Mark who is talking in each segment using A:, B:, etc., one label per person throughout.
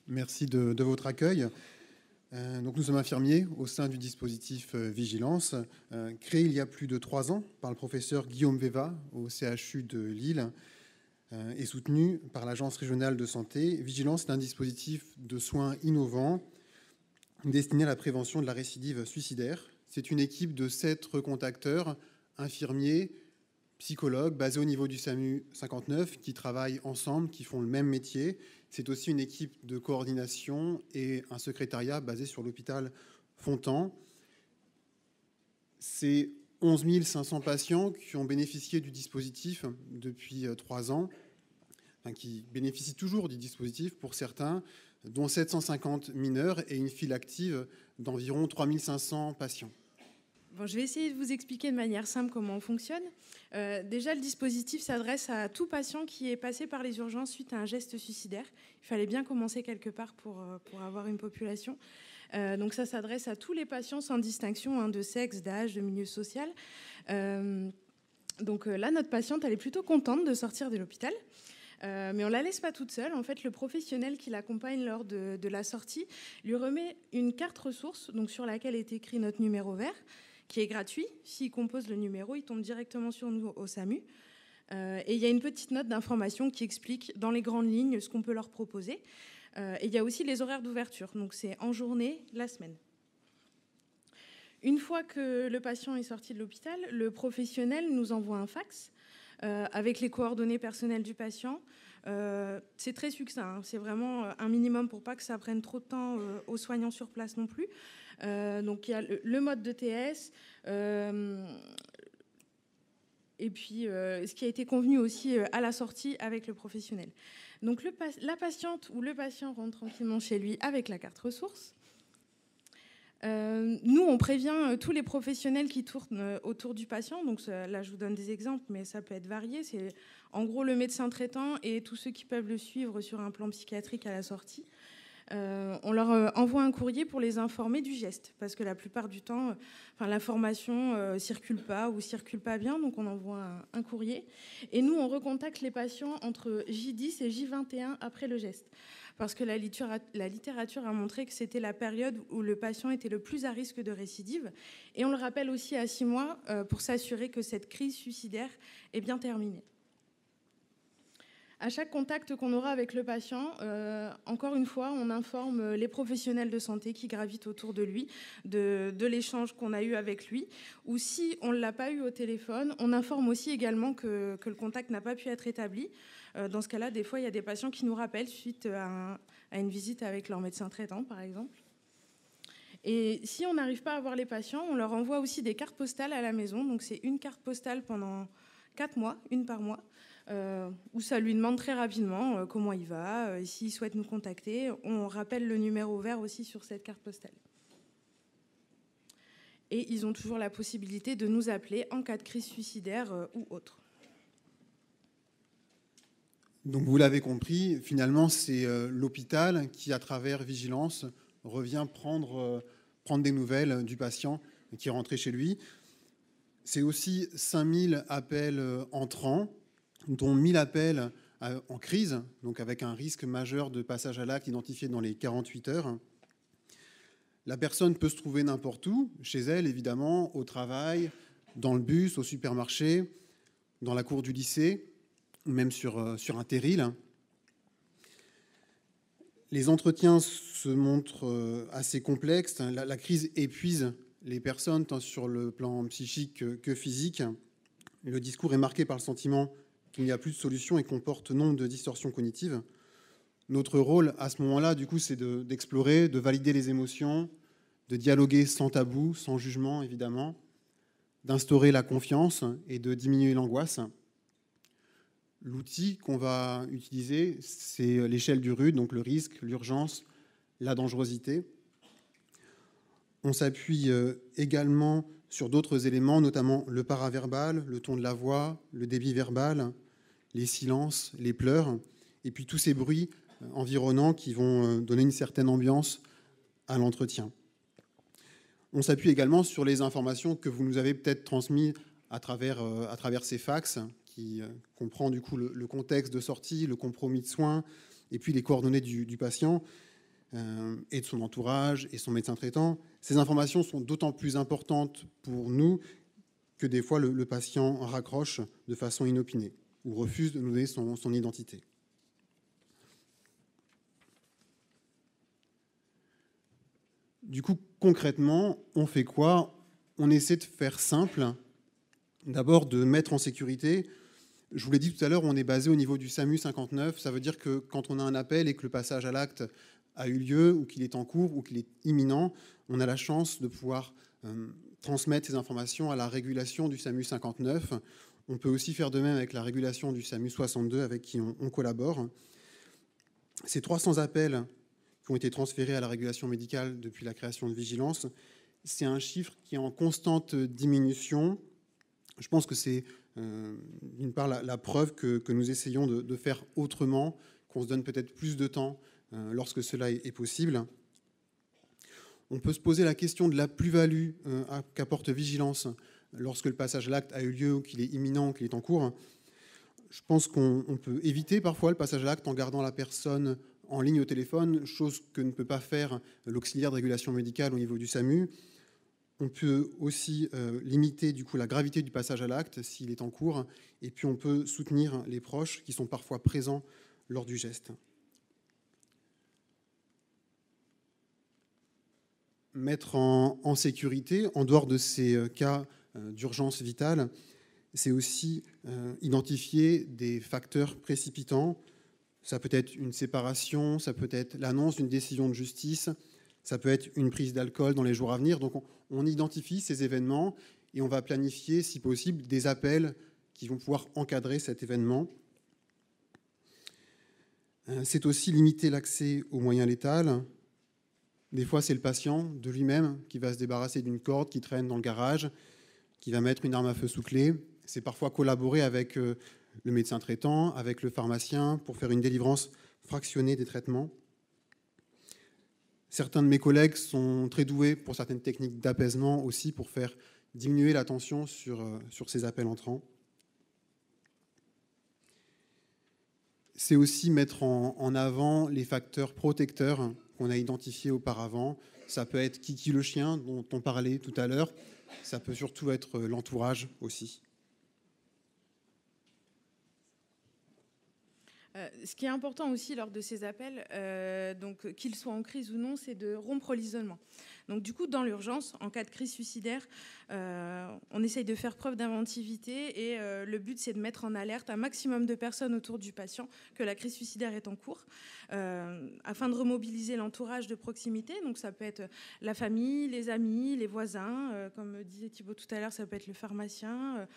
A: Merci de votre accueil. Donc nous sommes infirmiers au sein du dispositif Vigilance, créé il y a plus de 3 ans par le professeur Guillaume Veva au CHU de Lille et soutenu par l'Agence régionale de santé. Vigilance est un dispositif de soins innovant destiné à la prévention de la récidive suicidaire. C'est une équipe de 7 recontacteurs, infirmiers, psychologues basés au niveau du SAMU 59 qui travaillent ensemble, qui font le même métier. C'est aussi une équipe de coordination et un secrétariat basé sur l'hôpital Fontan. C'est 11 500 patients qui ont bénéficié du dispositif depuis 3 ans, enfin, qui bénéficient toujours du dispositif pour certains, dont 750 mineurs et une file active d'environ 3 500 patients.
B: Bon, je vais essayer de vous expliquer de manière simple comment on fonctionne. Déjà, le dispositif s'adresse à tout patient qui est passé par les urgences suite à un geste suicidaire. Il fallait bien commencer quelque part pour avoir une population. Donc ça s'adresse à tous les patients sans distinction de sexe, d'âge, de milieu social. Donc là, notre patiente, elle est plutôt contente de sortir de l'hôpital. Mais on ne la laisse pas toute seule. En fait, le professionnel qui l'accompagne lors de la sortie lui remet une carte ressource donc sur laquelle est écrit notre numéro vert, qui est gratuit. S'il compose le numéro, il tombe directement sur nous au SAMU. Et il y a une petite note d'information qui explique dans les grandes lignes ce qu'on peut leur proposer. Et il y a aussi les horaires d'ouverture. Donc c'est en journée, la semaine. Une fois que le patient est sorti de l'hôpital, le professionnel nous envoie un fax avec les coordonnées personnelles du patient. C'est très succinct, c'est vraiment un minimum pour pas que ça prenne trop de temps aux soignants sur place non plus. Donc il y a le mode de TS et puis ce qui a été convenu aussi à la sortie avec le professionnel. Donc la patiente ou le patient rentre tranquillement chez lui avec la carte ressource. Nous, on prévient tous les professionnels qui tournent autour du patient. Donc là, je vous donne des exemples, mais ça peut être varié. C'est en gros le médecin traitant et tous ceux qui peuvent le suivre sur un plan psychiatrique à la sortie. On leur envoie un courrier pour les informer du geste, parce que la plupart du temps, l'information circule pas ou circule pas bien, donc on envoie un courrier. Et nous, on recontacte les patients entre J10 et J21 après le geste, parce que la littérature a montré que c'était la période où le patient était le plus à risque de récidive. Et on le rappelle aussi à 6 mois pour s'assurer que cette crise suicidaire est bien terminée. À chaque contact qu'on aura avec le patient, encore une fois, on informe les professionnels de santé qui gravitent autour de lui de l'échange qu'on a eu avec lui. Ou si on ne l'a pas eu au téléphone, on informe aussi également que le contact n'a pas pu être établi. Dans ce cas-là, des fois, il y a des patients qui nous rappellent suite à une visite avec leur médecin traitant, par exemple. Et si on n'arrive pas à voir les patients, on leur envoie aussi des cartes postales à la maison. Donc c'est une carte postale pendant 4 mois, une par mois, où ça lui demande très rapidement comment il va, s'il souhaite nous contacter. On rappelle le numéro vert aussi sur cette carte postale. Et ils ont toujours la possibilité de nous appeler en cas de crise suicidaire ou autre.
A: Donc vous l'avez compris, finalement c'est l'hôpital qui, à travers Vigilance, revient prendre des nouvelles du patient qui est rentré chez lui. C'est aussi 5000 appels entrants, dont 1000 appels en crise, donc avec un risque majeur de passage à l'acte identifié dans les 48 heures. La personne peut se trouver n'importe où, chez elle évidemment, au travail, dans le bus, au supermarché, dans la cour du lycée, même sur un terril. Les entretiens se montrent assez complexes. La crise épuise les personnes, tant sur le plan psychique que physique. Le discours est marqué par le sentiment qu'il n'y a plus de solution et comporte nombre de distorsions cognitives. Notre rôle à ce moment-là, du coup, c'est d'explorer, de valider les émotions, de dialoguer sans tabou, sans jugement, évidemment, d'instaurer la confiance et de diminuer l'angoisse. L'outil qu'on va utiliser, c'est l'échelle du RUD, donc le risque, l'urgence, la dangerosité. On s'appuie également sur d'autres éléments, notamment le paraverbal, le ton de la voix, le débit verbal, les silences, les pleurs, et puis tous ces bruits environnants qui vont donner une certaine ambiance à l'entretien. On s'appuie également sur les informations que vous nous avez peut-être transmises à travers ces fax, qui comprend du coup le contexte de sortie, le compromis de soins, et puis les coordonnées du patient. et de son entourage et son médecin traitant. Ces informations sont d'autant plus importantes pour nous que des fois le patient raccroche de façon inopinée ou refuse de nous donner son identité. Du coup, concrètement, on fait quoi? On essaie de faire simple, d'abord de mettre en sécurité. Je vous l'ai dit tout à l'heure, on est basé au niveau du SAMU 59. Ça veut dire que quand on a un appel et que le passage à l'acte a eu lieu, ou qu'il est en cours, ou qu'il est imminent, on a la chance de pouvoir transmettre ces informations à la régulation du SAMU 59. On peut aussi faire de même avec la régulation du SAMU 62, avec qui on collabore. Ces 300 appels qui ont été transférés à la régulation médicale depuis la création de Vigilance, c'est un chiffre qui est en constante diminution. Je pense que c'est d'une part la preuve que nous essayons de faire autrement, qu'on se donne peut-être plus de temps lorsque cela est possible. On peut se poser la question de la plus-value qu'apporte Vigilance lorsque le passage à l'acte a eu lieu, ou qu'il est imminent, ou qu'il est en cours. Je pense qu'on peut éviter parfois le passage à l'acte en gardant la personne en ligne au téléphone, chose que ne peut pas faire l'auxiliaire de régulation médicale au niveau du SAMU. On peut aussi limiter du coup la gravité du passage à l'acte s'il est en cours, et puis on peut soutenir les proches qui sont parfois présents lors du geste. Mettre en sécurité, en dehors de ces cas d'urgence vitale, c'est aussi identifier des facteurs précipitants. Ça peut être une séparation, ça peut être l'annonce d'une décision de justice, ça peut être une prise d'alcool dans les jours à venir. Donc on identifie ces événements et on va planifier, si possible, des appels qui vont pouvoir encadrer cet événement. C'est aussi limiter l'accès aux moyens létals. Des fois, c'est le patient de lui-même qui va se débarrasser d'une corde qui traîne dans le garage, qui va mettre une arme à feu sous clé. C'est parfois collaborer avec le médecin traitant, avec le pharmacien, pour faire une délivrance fractionnée des traitements. Certains de mes collègues sont très doués pour certaines techniques d'apaisement aussi, pour faire diminuer la tension sur ces appels entrants. C'est aussi mettre en avant les facteurs protecteurs qu'on a identifiés auparavant. Ça peut être Kiki le chien, dont on parlait tout à l'heure. Ça peut surtout être l'entourage aussi.
B: Ce qui est important aussi lors de ces appels, donc qu'ils soient en crise ou non, c'est de rompre l'isolement. Donc du coup, dans l'urgence, en cas de crise suicidaire, on essaye de faire preuve d'inventivité et le but, c'est de mettre en alerte un maximum de personnes autour du patient que la crise suicidaire est en cours, afin de remobiliser l'entourage de proximité. Donc ça peut être la famille, les amis, les voisins, comme disait Thibaut tout à l'heure, ça peut être le pharmacien.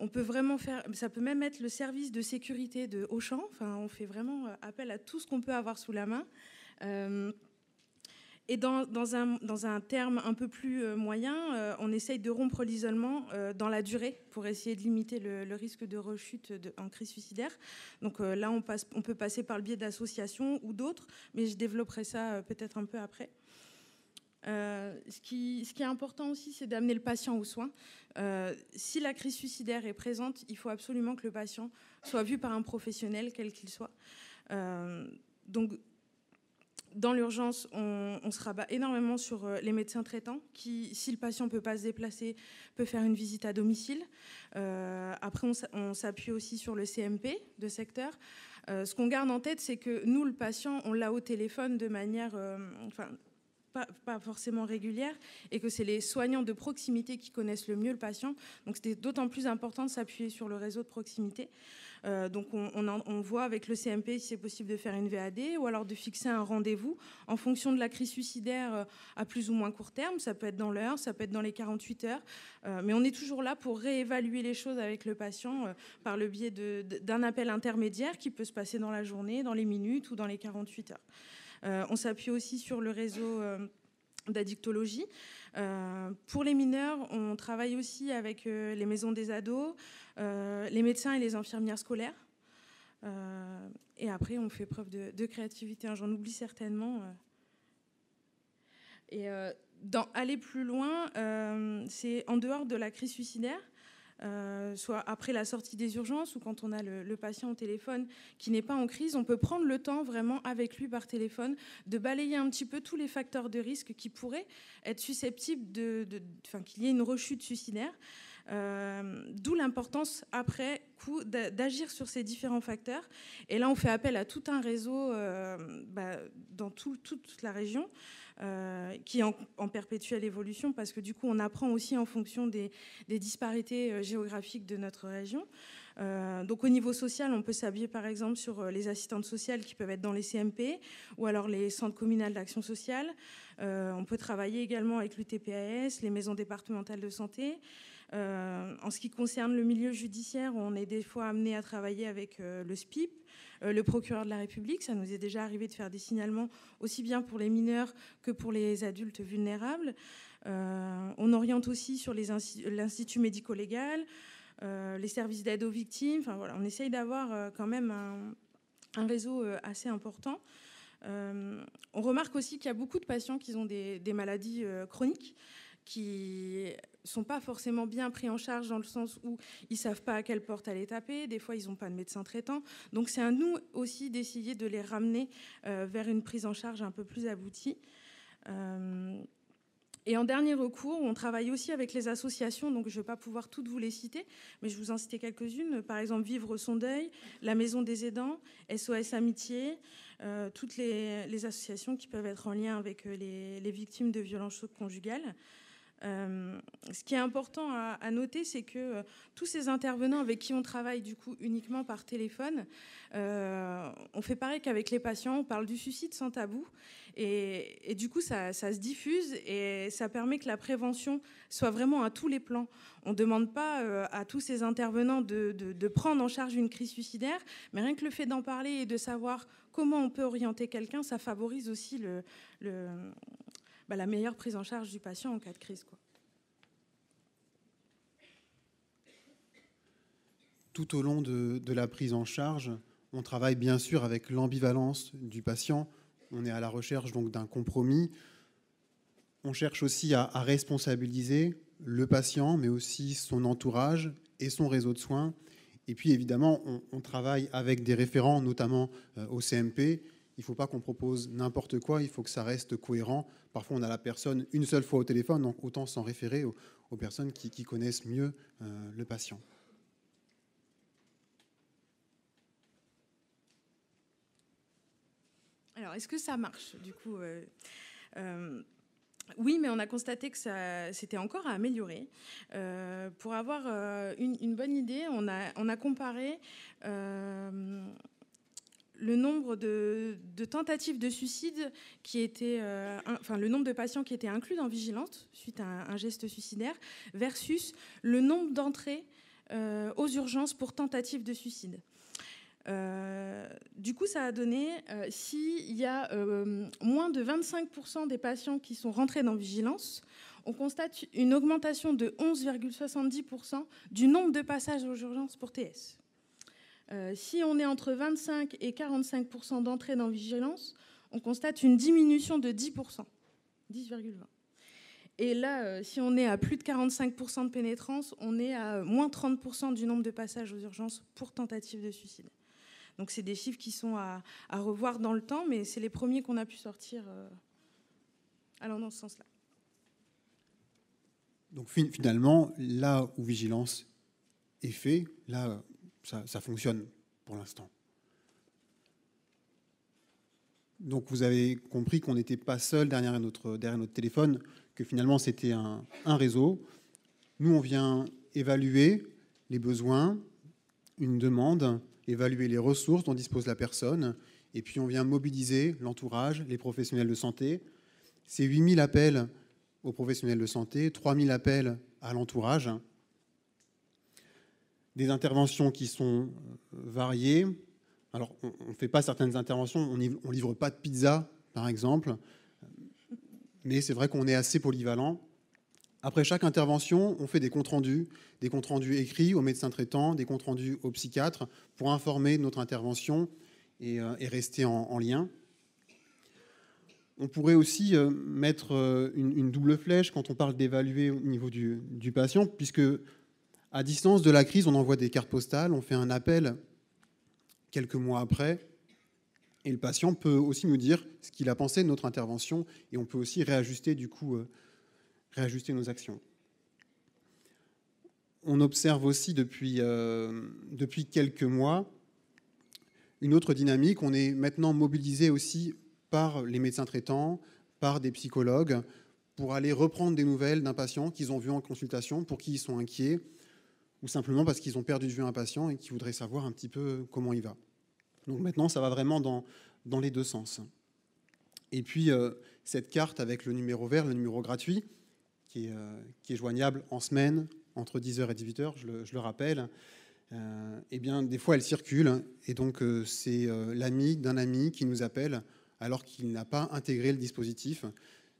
B: On peut vraiment faire, ça peut même être le service de sécurité de Auchan. Enfin, on fait vraiment appel à tout ce qu'on peut avoir sous la main. Et dans un terme un peu plus moyen, on essaye de rompre l'isolement dans la durée pour essayer de limiter le risque de rechute en crise suicidaire. Donc là, on peut passer par le biais d'associations ou d'autres, mais je développerai ça peut-être un peu après. Ce qui est important aussi, c'est d'amener le patient aux soins. Si la crise suicidaire est présente, il faut absolument que le patient soit vu par un professionnel, quel qu'il soit. Donc, dans l'urgence, on se rabat énormément sur les médecins traitants qui, si le patient ne peut pas se déplacer, peut faire une visite à domicile. Après, on s'appuie aussi sur le CMP de secteur. Ce qu'on garde en tête, c'est que nous, le patient, on l'a au téléphone de manière... pas forcément régulière, et que c'est les soignants de proximité qui connaissent le mieux le patient. Donc c'était d'autant plus important de s'appuyer sur le réseau de proximité. Donc on voit avec le CMP si c'est possible de faire une VAD ou alors de fixer un rendez-vous en fonction de la crise suicidaire à plus ou moins court terme. Ça peut être dans l'heure, ça peut être dans les 48 heures. Mais on est toujours là pour réévaluer les choses avec le patient par le biais d'un appel intermédiaire qui peut se passer dans la journée, dans les minutes ou dans les 48 heures. On s'appuie aussi sur le réseau d'addictologie. Pour les mineurs, on travaille aussi avec les maisons des ados, les médecins et les infirmières scolaires. Et après, on fait preuve de créativité. J'en oublie certainement. Et aller plus loin, c'est en dehors de la crise suicidaire. soit après la sortie des urgences ou quand on a le patient au téléphone qui n'est pas en crise, on peut prendre le temps vraiment avec lui par téléphone de balayer un petit peu tous les facteurs de risque qui pourraient être susceptibles qu'il y ait une rechute suicidaire. D'où l'importance après coup d'agir sur ces différents facteurs. Et là, on fait appel à tout un réseau dans toute la région qui est en perpétuelle évolution parce que du coup, on apprend aussi en fonction des disparités géographiques de notre région. Donc au niveau social, on peut s'appuyer par exemple sur les assistantes sociales qui peuvent être dans les CMP ou alors les centres communaux d'action sociale. On peut travailler également avec l'UTPAS, les maisons départementales de santé. En ce qui concerne le milieu judiciaire, on est des fois amené à travailler avec le SPIP, le procureur de la République. Ça nous est déjà arrivé de faire des signalements aussi bien pour les mineurs que pour les adultes vulnérables. On oriente aussi sur l'Institut médico-légal, les services d'aide aux victimes. Enfin, voilà, on essaye d'avoir quand même un réseau assez important. On remarque aussi qu'il y a beaucoup de patients qui ont des maladies chroniques qui ne sont pas forcément bien pris en charge dans le sens où ils ne savent pas à quelle porte aller taper. Des fois, ils n'ont pas de médecin traitant. Donc, c'est à nous aussi d'essayer de les ramener vers une prise en charge un peu plus aboutie. Et en dernier recours, on travaille aussi avec les associations, donc je ne vais pas pouvoir toutes vous les citer, mais je vais vous en citer quelques-unes. Par exemple, Vivre son deuil, la Maison des aidants, SOS Amitié, toutes les associations qui peuvent être en lien avec les victimes de violences conjugales. Ce qui est important à noter, c'est que tous ces intervenants avec qui on travaille du coup uniquement par téléphone, on fait pareil qu'avec les patients, on parle du suicide sans tabou et du coup ça se diffuse et ça permet que la prévention soit vraiment à tous les plans. On ne demande pas à tous ces intervenants de prendre en charge une crise suicidaire, mais rien que le fait d'en parler et de savoir comment on peut orienter quelqu'un, ça favorise aussi la meilleure prise en charge du patient en cas de crise, quoi.
A: Tout au long de la prise en charge, on travaille bien sûr avec l'ambivalence du patient. On est à la recherche donc d'un compromis. On cherche aussi à responsabiliser le patient, mais aussi son entourage et son réseau de soins. Et puis évidemment, on travaille avec des référents, notamment au CMP. Il ne faut pas qu'on propose n'importe quoi, il faut que ça reste cohérent. Parfois, on a la personne une seule fois au téléphone, donc autant s'en référer aux personnes qui connaissent mieux le patient.
B: Alors, est-ce que ça marche, du coup oui, mais on a constaté que c'était encore à améliorer. Pour avoir une bonne idée, on a comparé le nombre de tentatives de suicide qui étaient, le nombre de patients qui étaient inclus dans vigilance suite à un geste suicidaire versus le nombre d'entrées aux urgences pour tentatives de suicide. Du coup, ça a donné, s'il y a moins de 25% des patients qui sont rentrés dans vigilance, on constate une augmentation de 11,70% du nombre de passages aux urgences pour TS. Si on est entre 25 et 45% d'entrée dans vigilance, on constate une diminution de 10%, 10,20%. Et là, si on est à plus de 45% de pénétrance, on est à moins 30% du nombre de passages aux urgences pour tentative de suicide. Donc c'est des chiffres qui sont à revoir dans le temps, mais c'est les premiers qu'on a pu sortir allant dans ce sens-là.
A: Donc finalement, là où vigilance est fait, là, ça fonctionne pour l'instant. Donc vous avez compris qu'on n'était pas seul derrière notre téléphone, que finalement c'était un réseau. Nous, on vient évaluer les besoins, une demande, évaluer les ressources dont dispose la personne, et puis on vient mobiliser l'entourage, les professionnels de santé. C'est 8000 appels aux professionnels de santé, 3000 appels à l'entourage. Des interventions qui sont variées. Alors, on ne fait pas certaines interventions, on ne livre pas de pizza, par exemple, mais c'est vrai qu'on est assez polyvalent. Après chaque intervention, on fait des comptes rendus écrits aux médecins traitants, des comptes rendus aux psychiatres pour informer de notre intervention et rester en lien. On pourrait aussi mettre une double flèche quand on parle d'évaluer au niveau du patient, puisque À distance de la crise, on envoie des cartes postales, on fait un appel quelques mois après, et le patient peut aussi nous dire ce qu'il a pensé de notre intervention, et on peut aussi réajuster du coup réajuster nos actions. On observe aussi depuis quelques mois une autre dynamique. On est maintenant mobilisé aussi par les médecins traitants, par des psychologues, pour aller reprendre des nouvelles d'un patient qu'ils ont vu en consultation, pour qui ils sont inquiets, ou simplement parce qu'ils ont perdu de vue un patient et qu'ils voudraient savoir un petit peu comment il va. Donc maintenant, ça va vraiment dans les deux sens. Et puis, cette carte avec le numéro vert, le numéro gratuit, qui est joignable en semaine, entre 10h et 18h, je le rappelle, eh bien, des fois, elle circule. Et donc, c'est l'ami d'un ami qui nous appelle alors qu'il n'a pas intégré le dispositif.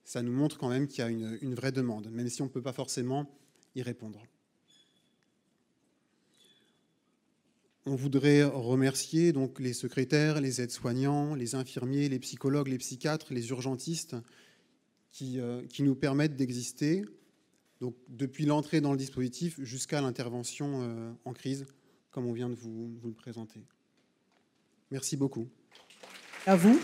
A: Ça nous montre quand même qu'il y a une vraie demande, même si on ne peut pas forcément y répondre. On voudrait remercier donc les secrétaires, les aides-soignants, les infirmiers, les psychologues, les psychiatres, les urgentistes qui nous permettent d'exister, donc depuis l'entrée dans le dispositif jusqu'à l'intervention en crise, comme on vient de vous le présenter. Merci beaucoup.
C: À vous.